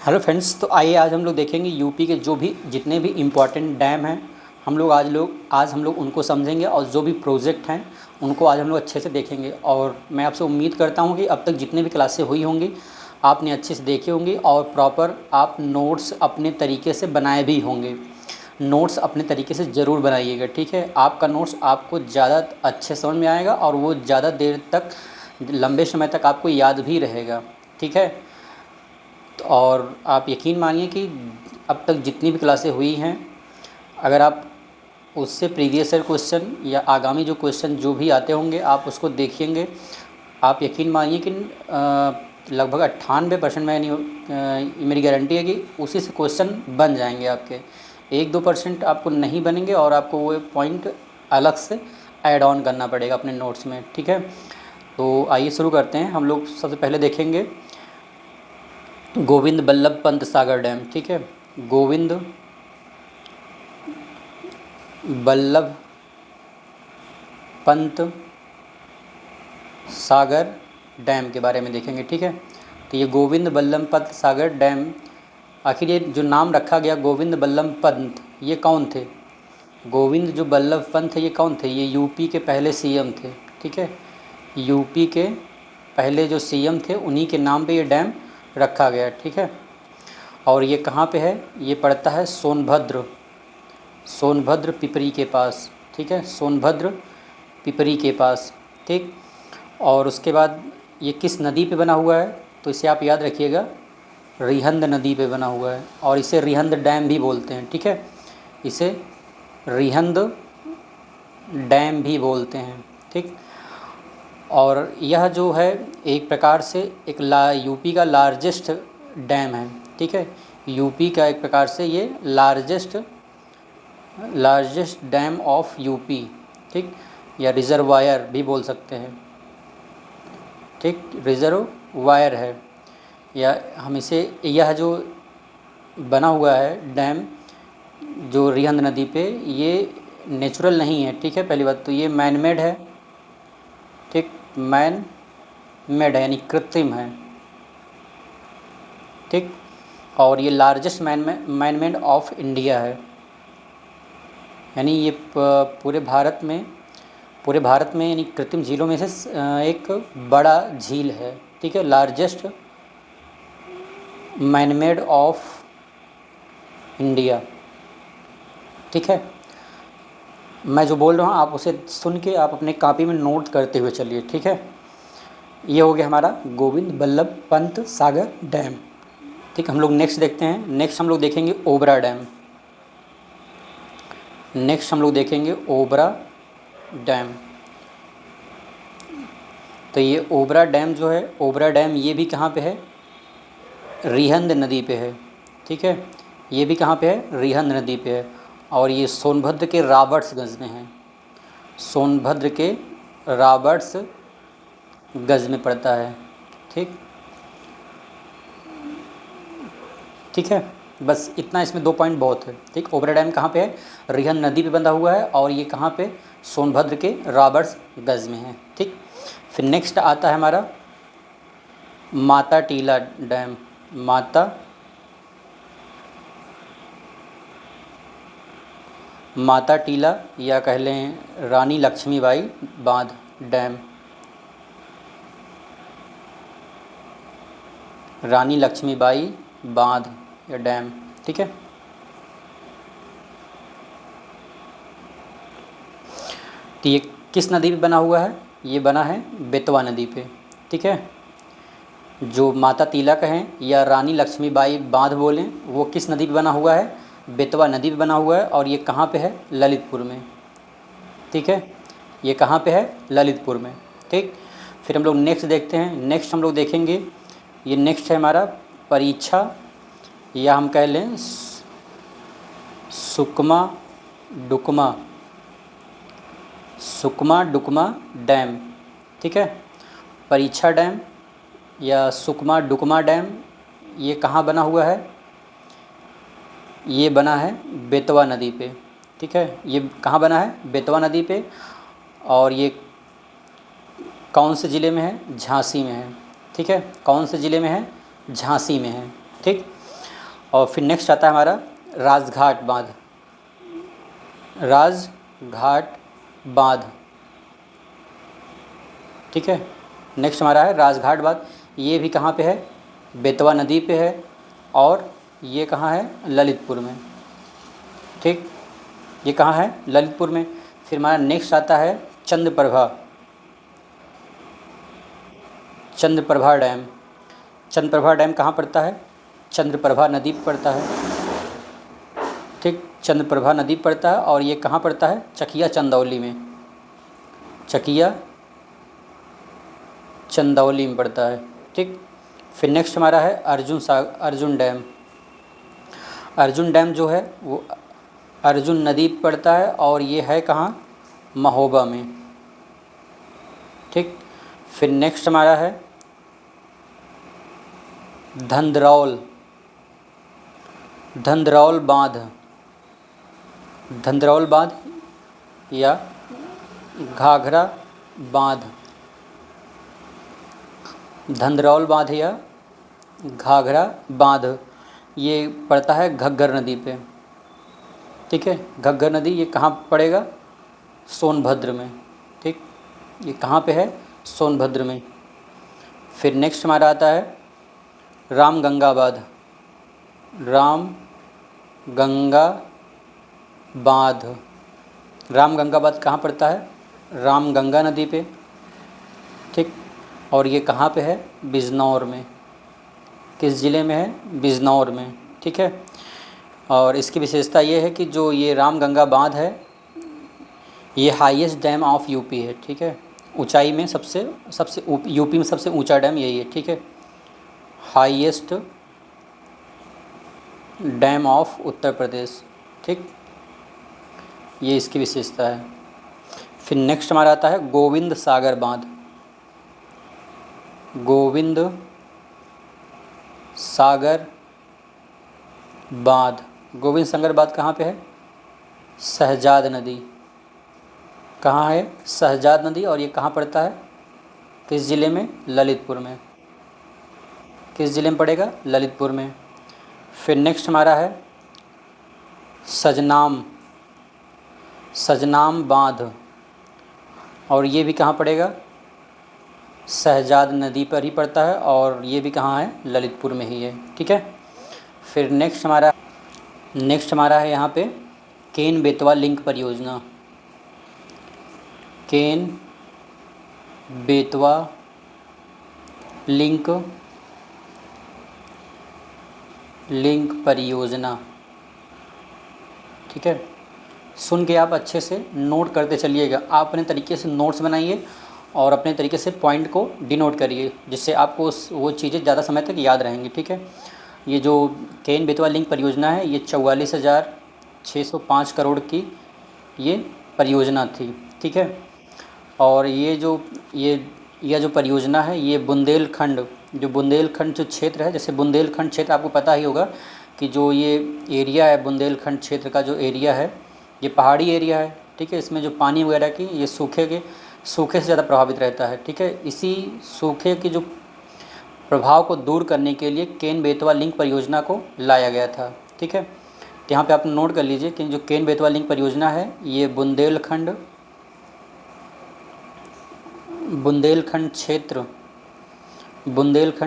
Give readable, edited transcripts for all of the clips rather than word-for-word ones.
Hello friends, तो आइए आज हम लोग देखेंगे यूपी के जो भी जितने भी इम्पोर्टेंट डैम हैं आज हम लोग उनको समझेंगे और जो भी प्रोजेक्ट हैं उनको आज हम लोग अच्छे से देखेंगे। और मैं आपसे उम्मीद करता हूँ कि अब तक जितने भी क्लासें हुई होंगी आपने अच्छे से देखी होंगी और प्रॉपर आप नोट्स अपने तरीके से बनाए भी होंगे। नोट्स अपने तरीके से ज़रूर बनाइएगा, ठीक है। आपका नोट्स आपको ज़्यादा अच्छे समझ में आएगा और वो ज़्यादा देर तक लंबे समय तक आपको याद भी रहेगा, ठीक है। और आप यकीन मानिए कि अब तक जितनी भी क्लासें हुई हैं, अगर आप उससे प्रीवियस ईयर क्वेश्चन या आगामी जो क्वेश्चन जो भी आते होंगे आप उसको देखेंगे, आप यकीन मानिए कि लगभग 98% मैं नहीं मेरी गारंटी है कि उसी से क्वेश्चन बन जाएंगे आपके। 1-2% आपको नहीं बनेंगे और आपको वो पॉइंट अलग से ऐड ऑन करना पड़ेगा अपने नोट्स में, ठीक है। तो आइए शुरू करते हैं। हम लोग सबसे पहले देखेंगे गोविंद बल्लभ पंत सागर डैम, ठीक है। गोविंद बल्लभ पंत सागर डैम के बारे में देखेंगे, ठीक है। तो ये गोविंद बल्लभ पंत सागर डैम, आखिर ये जो नाम रखा गया गोविंद बल्लभ पंत, ये कौन थे? गोविंद जो बल्लभ पंत है ये कौन थे? ये यूपी के पहले सीएम थे, ठीक है। यूपी के पहले जो सीएम थे उन्हीं के नाम पे ये डैम रखा गया, ठीक है। और ये कहाँ पे है? ये पड़ता है सोनभद्र पिपरी के पास, ठीक है। सोनभद्र पिपरी के पास, ठीक। और उसके बाद ये किस नदी पे बना हुआ है? तो इसे आप याद रखिएगा, रिहंद नदी पे बना हुआ है और इसे रिहंद डैम भी बोलते हैं, ठीक है। इसे रिहंद डैम भी बोलते हैं, ठीक। और यह जो है एक प्रकार से एक यूपी का लार्जेस्ट डैम है, ठीक है। यूपी का एक प्रकार से ये लार्जेस्ट डैम ऑफ यूपी, ठीक, या रिजर्वायर भी बोल सकते हैं, ठीक। रिजर्वायर है या हम इसे, यह जो बना हुआ है डैम जो रिहंद नदी पे, ये नेचुरल नहीं है, ठीक है। पहली बात तो ये मैन मेड है, ठीक। मैन मेड है यानी कृत्रिम है, ठीक। और ये largest man made of India है, यानी ये पूरे भारत में यानी कृत्रिम झीलों में से एक बड़ा झील है, ठीक है। Largest man made of India, ठीक है। मैं जो बोल रहा हूँ आप उसे सुन के आप अपने कॉपी में नोट करते हुए चलिए, ठीक है। ये हो गया हमारा गोविंद बल्लभ पंत सागर डैम, ठीक। हम लोग नेक्स्ट देखते हैं। नेक्स्ट हम लोग देखेंगे ओबरा डैम। डैम। तो ये ओबरा डैम जो है, ओबरा डैम ये भी कहाँ पे है? रिहंद नदी पे है, ठीक है। ये भी कहाँ पे है? रिहंद नदी पे है और ये सोनभद्र के रॉबर्ट्सगंज में है। सोनभद्र के रॉबर्ट्सगंज में पड़ता है, ठीक, ठीक है। बस इतना, इसमें 2 पॉइंट बहुत है, ठीक। ओबरा डैम कहाँ पे है? रिहंद नदी पे बंधा हुआ है और ये कहाँ पे? सोनभद्र के रॉबर्ट्सगंज में है, ठीक। फिर नेक्स्ट आता है हमारा माता टीला डैम। माता टीला या कह लें रानी लक्ष्मीबाई बांध डैम। रानी लक्ष्मीबाई बांध या डैम, ठीक है। तो ये किस नदी पे बना हुआ है? ये बना है बेतवा नदी पे, ठीक है। जो माता टीला कहें या रानी लक्ष्मीबाई बांध बोलें, वो किस नदी पे बना हुआ है? बेतवा नदी पे बना हुआ है और ये कहाँ पे है? ललितपुर में, ठीक है। ये कहाँ पे है? ललितपुर में, ठीक। फिर हम लोग नेक्स्ट देखते हैं। नेक्स्ट हम लोग देखेंगे, ये नेक्स्ट है हमारा परीक्षा या हम कह लें सुकमा डुकमा डैम, ठीक है। परीक्षा डैम या सुकमा डुकमा डैम ये कहाँ बना हुआ है? ये बना है बेतवा नदी पे, ठीक है। ये कहाँ बना है? बेतवा नदी पे। और ये कौन से ज़िले में है? झांसी में है, ठीक है। कौन से ज़िले में है? झांसी में है, ठीक। और फिर नेक्स्ट आता है हमारा राजघाट बांध। राजघाट बांध, ठीक है। नेक्स्ट हमारा है राजघाट बांध। ये भी कहाँ पे है? बेतवा नदी पे है और ये कहाँ है? ललितपुर में, ठीक। ये कहाँ है? ललितपुर में। फिर हमारा नेक्स्ट आता है चंद्रप्रभा। चंद्रप्रभा डैम। चंद्रप्रभा डैम कहाँ पड़ता है? चंद्रप्रभा नदी पर पड़ता है, ठीक। चंद्रप्रभा नदी पर पड़ता है और ये कहाँ पड़ता है? चकिया चंदौली में। चकिया चंदौली में पड़ता है, ठीक। फिर नेक्स्ट हमारा है अर्जुन डैम। अर्जुन डैम जो है वो अर्जुन नदी पर पड़ता है और ये है कहाँ? महोबा में, ठीक। फिर नेक्स्ट हमारा है धंधरौल। धंधरौल बांध। धंधरौल बांध या घाघरा बांध। धंधरौल बांध या घाघरा बांध ये पड़ता है घग्गर नदी पे, ठीक है। घग्गर नदी ये कहाँ पड़ेगा? सोनभद्र में, ठीक। ये कहाँ पे है? सोनभद्र में। फिर नेक्स्ट हमारा आता है रामगंगा बांध। रामगंगा बांध। रामगंगा बांध कहाँ पड़ता है? रामगंगा नदी पे, ठीक। और ये कहाँ पे है? बिजनौर में। किस ज़िले में है? बिजनौर में, ठीक है। और इसकी विशेषता ये है कि जो ये रामगंगा बांध है ये हाईएस्ट डैम ऑफ यूपी है, ठीक है। ऊंचाई में सबसे यूपी में सबसे ऊंचा डैम यही है, ठीक है। Highest dam of Uttar Pradesh, ठीक। ये इसकी विशेषता है। फिर नेक्स्ट हमारा आता है गोविंद सागर बांध। गोविंद सागर बांध। गोविंद सागर बांध कहाँ पे है? शहजाद नदी। कहाँ है? शहजाद नदी। और ये कहाँ पड़ता है? किस ज़िले में? ललितपुर में। किस ज़िले में पड़ेगा? ललितपुर में। फिर नेक्स्ट हमारा है सजनाम। सजनाम बांध और ये भी कहाँ पड़ेगा? शहजाद नदी पर ही पड़ता है और ये भी कहाँ है? ललितपुर में ही है, ठीक है। फिर नेक्स्ट हमारा है यहाँ पे केन बेतवा लिंक परियोजना। केन बेतवा लिंक परियोजना, ठीक है। सुन के आप अच्छे से नोट करते चलिएगा। आप अपने तरीके से नोट्स बनाइए और अपने तरीके से पॉइंट को डिनोट करिए, जिससे आपको वो चीज़ें ज़्यादा समय तक याद रहेंगी, ठीक है। ये जो केन बेतवा लिंक परियोजना है ये 44,605 करोड़ की ये परियोजना थी, ठीक है। और ये जो परियोजना है ये बुंदेलखंड जो क्षेत्र है, जैसे बुंदेलखंड क्षेत्र आपको पता ही होगा कि जो ये एरिया है बुंदेलखंड क्षेत्र का जो एरिया है ये पहाड़ी एरिया है, ठीक है। इसमें जो पानी वगैरह की ये सूखे से ज़्यादा प्रभावित रहता है, ठीक है। इसी सूखे के जो प्रभाव को दूर करने के लिए केन बेतवा लिंक परियोजना को लाया गया था, ठीक है। तो यहाँ पे आप नोट कर लीजिए कि जो केन बेतवा लिंक परियोजना है ये बुंदेलखंड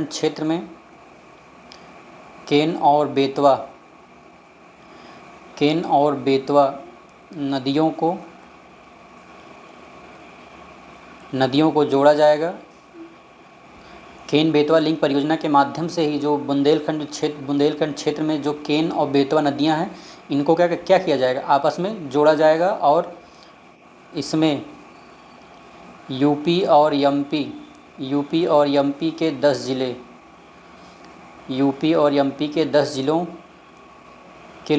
क्षेत्र में केन और बेतवा नदियों को जोड़ा जाएगा। केन बेतवा लिंक परियोजना के माध्यम से ही जो बुंदेलखंड क्षेत्र में जो केन और बेतवा नदियां हैं इनको क्या किया जाएगा? आपस में जोड़ा जाएगा और इसमें यूपी और एमपी के 10 ज़िलों के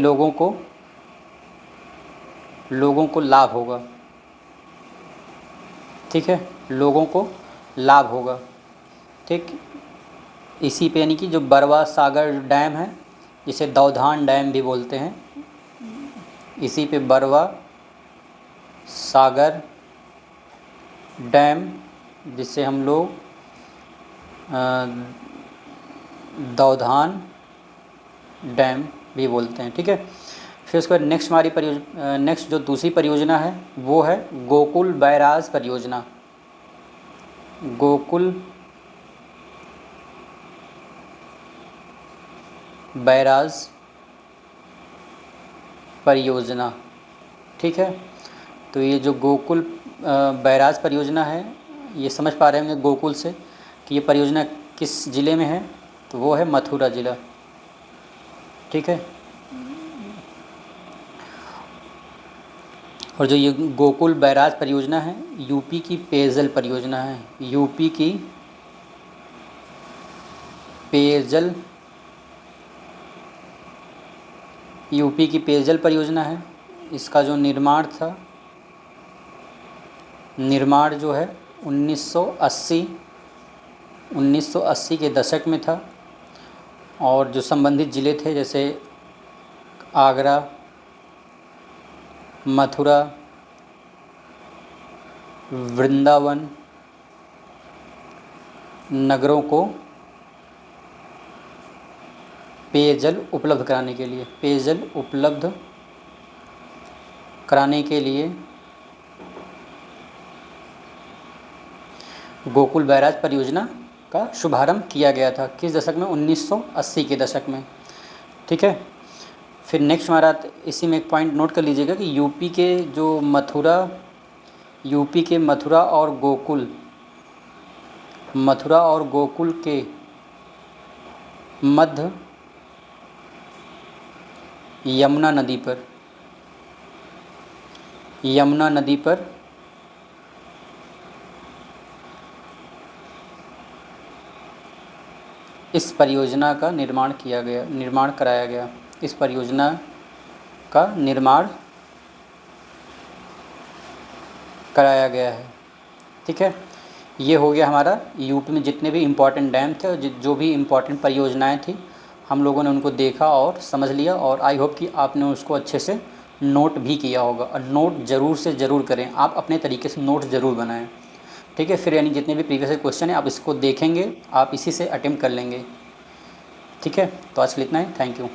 लोगों को लाभ होगा, ठीक है। लोगों को लाभ होगा, ठीक। इसी पे यानी कि जो बरवा सागर डैम है जिसे दौधान डैम भी बोलते हैं, इसी पे बरवा सागर डैम जिसे हम लोग दौधान डैम भी बोलते हैं। ठीक है, फिर उसके बाद नेक्स्ट हमारी नेक्स्ट जो दूसरी परियोजना है वो है गोकुल बैराज परियोजना। गोकुल बैराज परियोजना। ठीक है, तो ये जो गोकुल बैराज परियोजना है, ये समझ पा रहे होंगे गोकुल से कि ये परियोजना किस ज़िले में है, तो वो है मथुरा ज़िला। ठीक है, और जो ये गोकुल बैराज परियोजना है यूपी की पेयजल परियोजना है। यूपी की पेयजल परियोजना है। इसका जो निर्माण जो है 1980 के दशक में था। और जो संबंधित ज़िले थे जैसे आगरा, मथुरा, वृंदावन नगरों को पेयजल उपलब्ध कराने के लिए गोकुल बैराज परियोजना का शुभारंभ किया गया था। किस दशक में? 1980 के दशक में। ठीक है, फिर नेक्स्ट हमारा इसी में एक पॉइंट नोट कर लीजिएगा कि यूपी के मथुरा और गोकुल के मध्य यमुना नदी पर इस परियोजना का निर्माण कराया गया। इस परियोजना का निर्माण कराया गया है। ठीक है, ये हो गया हमारा यूपी में जितने भी इम्पोर्टेंट डैम थे और जो भी इम्पोर्टेंट परियोजनाएं थी, हम लोगों ने उनको देखा और समझ लिया। और आई होप कि आपने उसको अच्छे से नोट भी किया होगा। और नोट ज़रूर से ज़रूर करें, आप अपने तरीके से नोट ज़रूर बनाएं। ठीक है, फिर यानी जितने भी प्रीवियस क्वेश्चन हैं आप इसको देखेंगे, आप इसी से अटेम्प्ट कर लेंगे। ठीक है, तो आज के लिए इतना ही। Thank you.